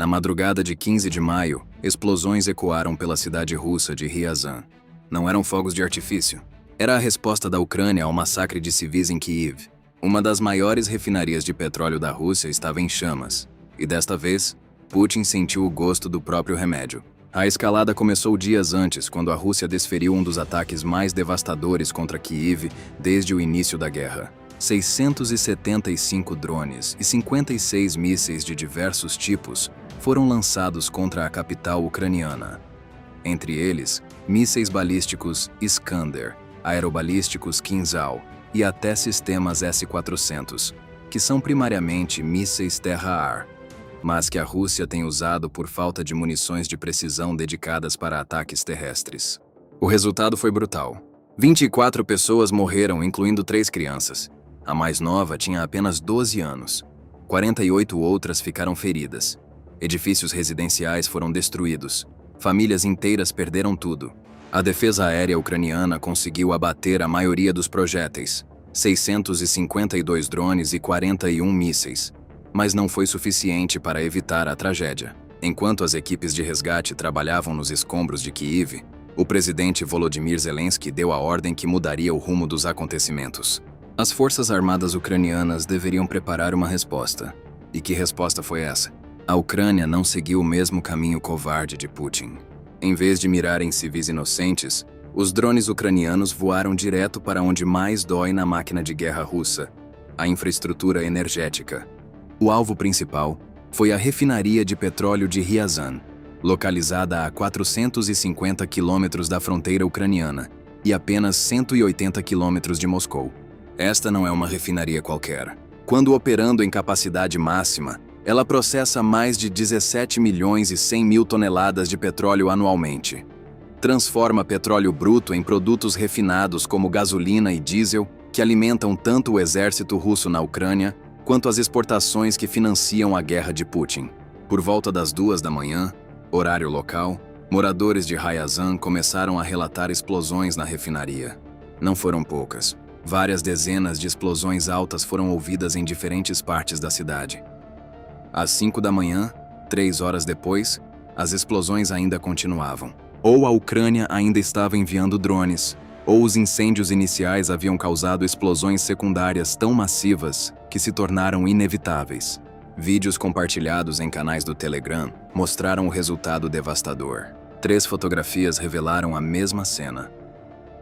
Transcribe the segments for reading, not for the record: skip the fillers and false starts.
Na madrugada de 15 de maio, explosões ecoaram pela cidade russa de Ryazan. Não eram fogos de artifício. Era a resposta da Ucrânia ao massacre de civis em Kiev. Uma das maiores refinarias de petróleo da Rússia estava em chamas. E desta vez, Putin sentiu o gosto do próprio remédio. A escalada começou dias antes, quando a Rússia desferiu um dos ataques mais devastadores contra Kiev desde o início da guerra. 675 drones e 56 mísseis de diversos tipos foram lançados contra a capital ucraniana. Entre eles, mísseis balísticos Iskander, aerobalísticos Kinzhal e até sistemas S-400, que são primariamente mísseis terra-ar, mas que a Rússia tem usado por falta de munições de precisão dedicadas para ataques terrestres. O resultado foi brutal. 24 pessoas morreram, incluindo 3 crianças. A mais nova tinha apenas 12 anos. 48 outras ficaram feridas. Edifícios residenciais foram destruídos. Famílias inteiras perderam tudo. A defesa aérea ucraniana conseguiu abater a maioria dos projéteis, 652 drones e 41 mísseis. Mas não foi suficiente para evitar a tragédia. Enquanto as equipes de resgate trabalhavam nos escombros de Kiev, o presidente Volodymyr Zelensky deu a ordem que mudaria o rumo dos acontecimentos. As forças armadas ucranianas deveriam preparar uma resposta. E que resposta foi essa? A Ucrânia não seguiu o mesmo caminho covarde de Putin. Em vez de mirar em civis inocentes, os drones ucranianos voaram direto para onde mais dói na máquina de guerra russa, a infraestrutura energética. O alvo principal foi a refinaria de petróleo de Ryazan, localizada a 450 quilômetros da fronteira ucraniana e apenas 180 quilômetros de Moscou. Esta não é uma refinaria qualquer. Quando operando em capacidade máxima, ela processa mais de 17 milhões e 100 mil toneladas de petróleo anualmente. Transforma petróleo bruto em produtos refinados como gasolina e diesel, que alimentam tanto o exército russo na Ucrânia, quanto as exportações que financiam a guerra de Putin. Por volta das 2 da manhã, horário local, moradores de Ryazan começaram a relatar explosões na refinaria. Não foram poucas. Várias dezenas de explosões altas foram ouvidas em diferentes partes da cidade. Às 5 da manhã, 3 horas depois, as explosões ainda continuavam. Ou a Ucrânia ainda estava enviando drones, ou os incêndios iniciais haviam causado explosões secundárias tão massivas que se tornaram inevitáveis. Vídeos compartilhados em canais do Telegram mostraram o resultado devastador. 3 fotografias revelaram a mesma cena.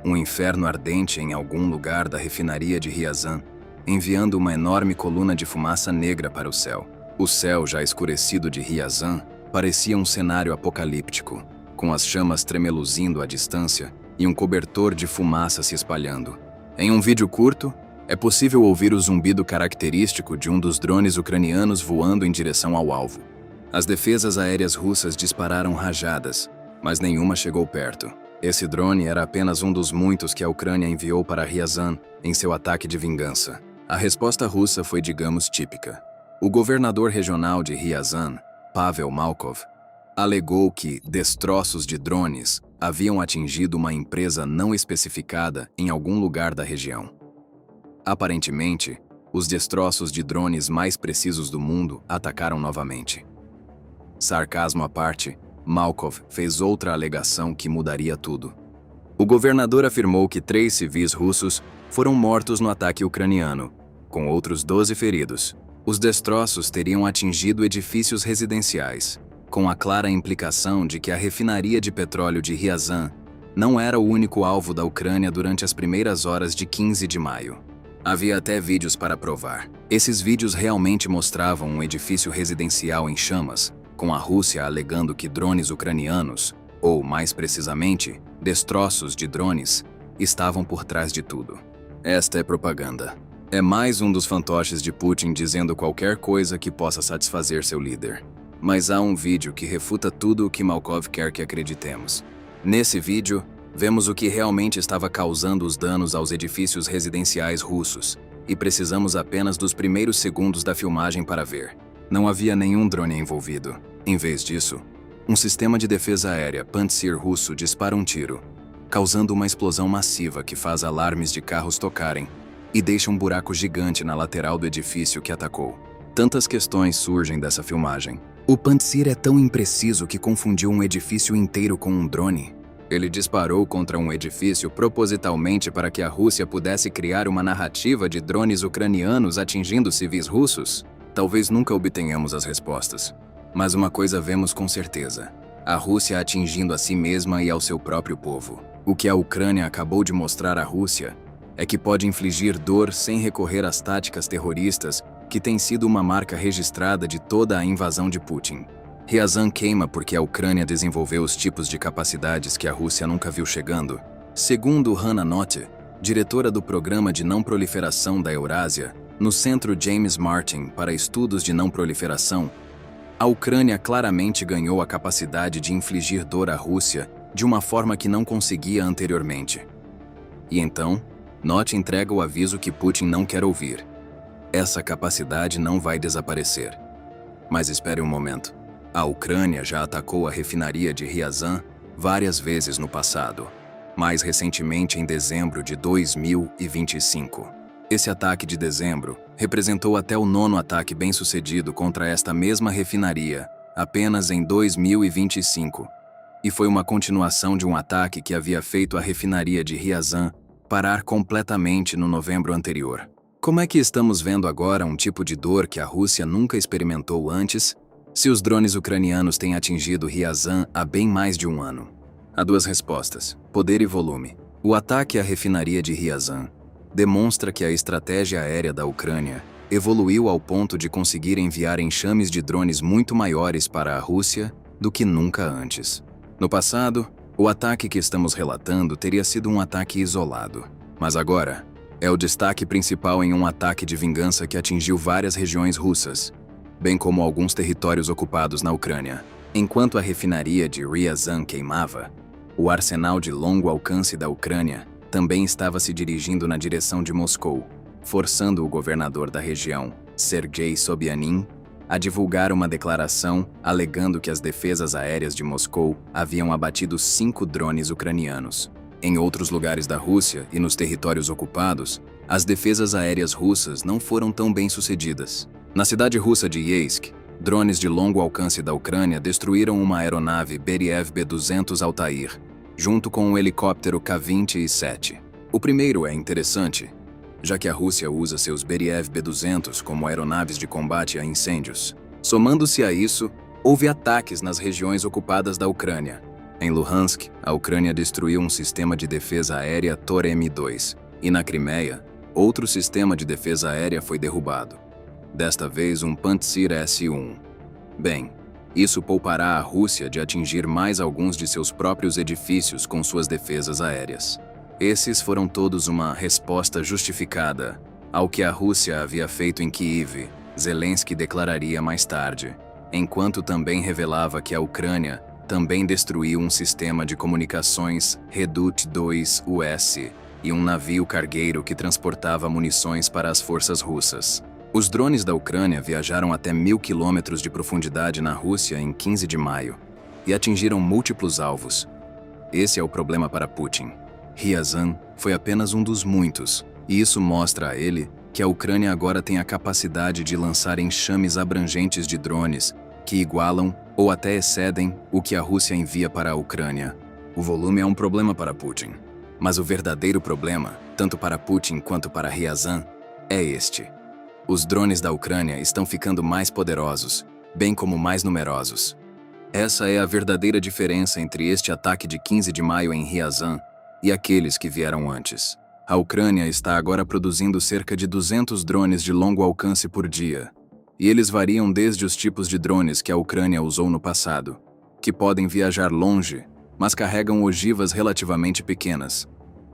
Um inferno ardente em algum lugar da refinaria de Ryazan, enviando uma enorme coluna de fumaça negra para o céu. O céu já escurecido de Ryazan parecia um cenário apocalíptico, com as chamas tremeluzindo à distância e um cobertor de fumaça se espalhando. Em um vídeo curto, é possível ouvir o zumbido característico de um dos drones ucranianos voando em direção ao alvo. As defesas aéreas russas dispararam rajadas, mas nenhuma chegou perto. Esse drone era apenas um dos muitos que a Ucrânia enviou para Ryazan em seu ataque de vingança. A resposta russa foi, digamos, típica. O governador regional de Ryazan, Pavel Malkov, alegou que destroços de drones haviam atingido uma empresa não especificada em algum lugar da região. Aparentemente, os destroços de drones mais precisos do mundo atacaram novamente. Sarcasmo à parte, Malkov fez outra alegação que mudaria tudo. O governador afirmou que 3 civis russos foram mortos no ataque ucraniano, com outros 12 feridos. Os destroços teriam atingido edifícios residenciais, com a clara implicação de que a refinaria de petróleo de Ryazan não era o único alvo da Ucrânia durante as primeiras horas de 15 de maio. Havia até vídeos para provar. Esses vídeos realmente mostravam um edifício residencial em chamas, com a Rússia alegando que drones ucranianos, ou mais precisamente, destroços de drones, estavam por trás de tudo. Esta é propaganda. É mais um dos fantoches de Putin dizendo qualquer coisa que possa satisfazer seu líder. Mas há um vídeo que refuta tudo o que Malkov quer que acreditemos. Nesse vídeo, vemos o que realmente estava causando os danos aos edifícios residenciais russos, e precisamos apenas dos primeiros segundos da filmagem para ver. Não havia nenhum drone envolvido. Em vez disso, um sistema de defesa aérea Pantsir russo dispara um tiro, causando uma explosão massiva que faz alarmes de carros tocarem e deixa um buraco gigante na lateral do edifício que atacou. Tantas questões surgem dessa filmagem. O Pantsir é tão impreciso que confundiu um edifício inteiro com um drone. Ele disparou contra um edifício propositalmente para que a Rússia pudesse criar uma narrativa de drones ucranianos atingindo civis russos? Talvez nunca obtenhamos as respostas. Mas uma coisa vemos com certeza: a Rússia atingindo a si mesma e ao seu próprio povo. O que a Ucrânia acabou de mostrar à Rússia é que pode infligir dor sem recorrer às táticas terroristas que tem sido uma marca registrada de toda a invasão de Putin. Ryazan queima porque a Ucrânia desenvolveu os tipos de capacidades que a Rússia nunca viu chegando. Segundo Hanna Notte, diretora do Programa de Não Proliferação da Eurásia, no Centro James Martin para Estudos de Não Proliferação, a Ucrânia claramente ganhou a capacidade de infligir dor à Rússia de uma forma que não conseguia anteriormente. E então, Notte entrega o aviso que Putin não quer ouvir. Essa capacidade não vai desaparecer. Mas espere um momento. A Ucrânia já atacou a refinaria de Ryazan várias vezes no passado, mais recentemente em dezembro de 2025. Esse ataque de dezembro representou até o 9º ataque bem-sucedido contra esta mesma refinaria, apenas em 2025, e foi uma continuação de um ataque que havia feito a refinaria de Ryazan parar completamente no novembro anterior. Como é que estamos vendo agora um tipo de dor que a Rússia nunca experimentou antes, se os drones ucranianos têm atingido Ryazan há bem mais de um ano? Há duas respostas: poder e volume. O ataque à refinaria de Ryazan demonstra que a estratégia aérea da Ucrânia evoluiu ao ponto de conseguir enviar enxames de drones muito maiores para a Rússia do que nunca antes. No passado, o ataque que estamos relatando teria sido um ataque isolado, mas agora é o destaque principal em um ataque de vingança que atingiu várias regiões russas, bem como alguns territórios ocupados na Ucrânia. Enquanto a refinaria de Ryazan queimava, o arsenal de longo alcance da Ucrânia também estava se dirigindo na direção de Moscou, forçando o governador da região, Sergei Sobyanin, a divulgar uma declaração alegando que as defesas aéreas de Moscou haviam abatido 5 drones ucranianos. Em outros lugares da Rússia e nos territórios ocupados, as defesas aéreas russas não foram tão bem-sucedidas. Na cidade russa de Yeisk, drones de longo alcance da Ucrânia destruíram uma aeronave Beriev B-200 Altair, junto com um helicóptero K-27. O primeiro é interessante, já que a Rússia usa seus Beriev B-200 como aeronaves de combate a incêndios. Somando-se a isso, houve ataques nas regiões ocupadas da Ucrânia. Em Luhansk, a Ucrânia destruiu um sistema de defesa aérea Tor-M2, e na Crimeia, outro sistema de defesa aérea foi derrubado. Desta vez um Pantsir S-1. Bem, isso poupará a Rússia de atingir mais alguns de seus próprios edifícios com suas defesas aéreas. Esses foram todos uma resposta justificada ao que a Rússia havia feito em Kyiv, Zelensky declararia mais tarde, enquanto também revelava que a Ucrânia também destruiu um sistema de comunicações Redut 2US e um navio cargueiro que transportava munições para as forças russas. Os drones da Ucrânia viajaram até 1.000 quilômetros de profundidade na Rússia em 15 de maio e atingiram múltiplos alvos. Esse é o problema para Putin. Ryazan foi apenas um dos muitos, e isso mostra a ele que a Ucrânia agora tem a capacidade de lançar enxames abrangentes de drones que igualam ou até excedem o que a Rússia envia para a Ucrânia. O volume é um problema para Putin, mas o verdadeiro problema, tanto para Putin quanto para Ryazan, é este. Os drones da Ucrânia estão ficando mais poderosos, bem como mais numerosos. Essa é a verdadeira diferença entre este ataque de 15 de maio em Ryazan e aqueles que vieram antes. A Ucrânia está agora produzindo cerca de 200 drones de longo alcance por dia, e eles variam desde os tipos de drones que a Ucrânia usou no passado, que podem viajar longe, mas carregam ogivas relativamente pequenas,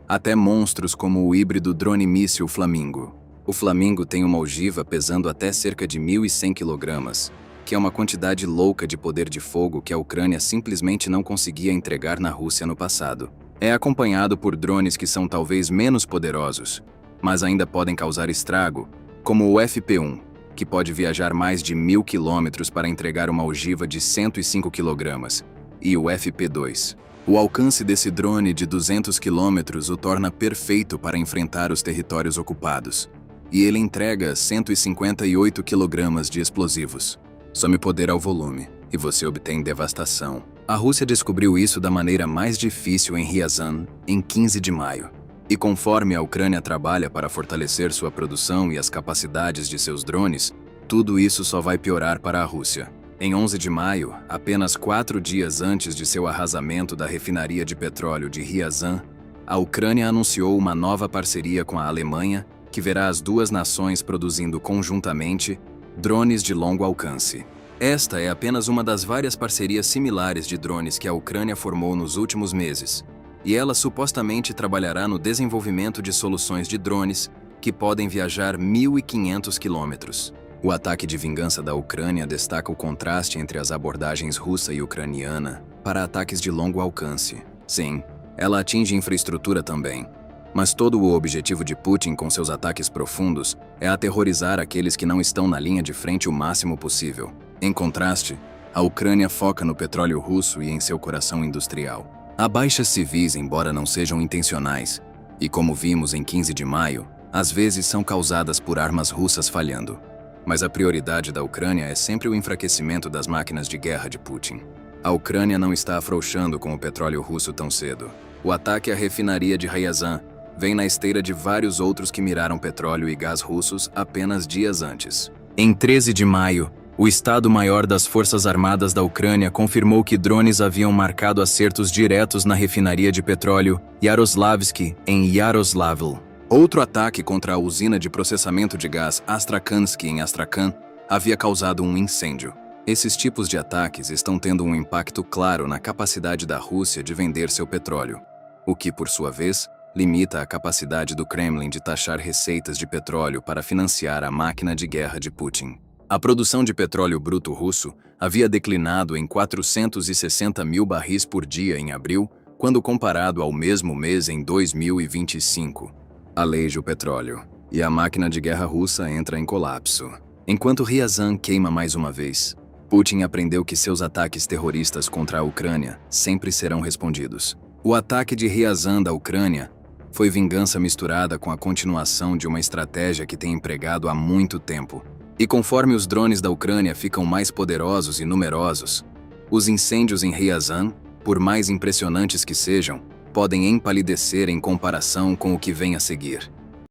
até monstros como o híbrido drone-míssil Flamingo. O Flamingo tem uma ogiva pesando até cerca de 1.100 kg, que é uma quantidade louca de poder de fogo que a Ucrânia simplesmente não conseguia entregar na Rússia no passado. É acompanhado por drones que são talvez menos poderosos, mas ainda podem causar estrago, como o FP-1, que pode viajar mais de 1.000 km para entregar uma ogiva de 105 kg, e o FP-2. O alcance desse drone de 200 km o torna perfeito para enfrentar os territórios ocupados, e ele entrega 158 kg de explosivos. Some poder ao volume, e você obtém devastação. A Rússia descobriu isso da maneira mais difícil em Ryazan, em 15 de maio. E conforme a Ucrânia trabalha para fortalecer sua produção e as capacidades de seus drones, tudo isso só vai piorar para a Rússia. Em 11 de maio, apenas 4 dias antes de seu arrasamento da refinaria de petróleo de Ryazan, a Ucrânia anunciou uma nova parceria com a Alemanha, que verá as duas nações produzindo conjuntamente drones de longo alcance. Esta é apenas uma das várias parcerias similares de drones que a Ucrânia formou nos últimos meses, e ela supostamente trabalhará no desenvolvimento de soluções de drones que podem viajar 1.500 quilômetros. O ataque de vingança da Ucrânia destaca o contraste entre as abordagens russa e ucraniana para ataques de longo alcance. Sim, ela atinge infraestrutura também. Mas todo o objetivo de Putin com seus ataques profundos é aterrorizar aqueles que não estão na linha de frente o máximo possível. Em contraste, a Ucrânia foca no petróleo russo e em seu coração industrial. Há baixas civis, embora não sejam intencionais, e como vimos em 15 de maio, às vezes são causadas por armas russas falhando. Mas a prioridade da Ucrânia é sempre o enfraquecimento das máquinas de guerra de Putin. A Ucrânia não está afrouxando com o petróleo russo tão cedo. O ataque à refinaria de Ryazan vem na esteira de vários outros que miraram petróleo e gás russos apenas dias antes. Em 13 de maio, o Estado-Maior das Forças Armadas da Ucrânia confirmou que drones haviam marcado acertos diretos na refinaria de petróleo Yaroslavsky, em Yaroslavl. Outro ataque contra a usina de processamento de gás Astrakhansky, em Astrakhan, havia causado um incêndio. Esses tipos de ataques estão tendo um impacto claro na capacidade da Rússia de vender seu petróleo, o que, por sua vez, limita a capacidade do Kremlin de taxar receitas de petróleo para financiar a máquina de guerra de Putin. A produção de petróleo bruto russo havia declinado em 460 mil barris por dia em abril, quando comparado ao mesmo mês em 2025. Aleija o petróleo, e a máquina de guerra russa entra em colapso. Enquanto Ryazan queima mais uma vez, Putin aprendeu que seus ataques terroristas contra a Ucrânia sempre serão respondidos. O ataque de Ryazan da Ucrânia foi vingança misturada com a continuação de uma estratégia que tem empregado há muito tempo. E conforme os drones da Ucrânia ficam mais poderosos e numerosos, os incêndios em Ryazan, por mais impressionantes que sejam, podem empalidecer em comparação com o que vem a seguir.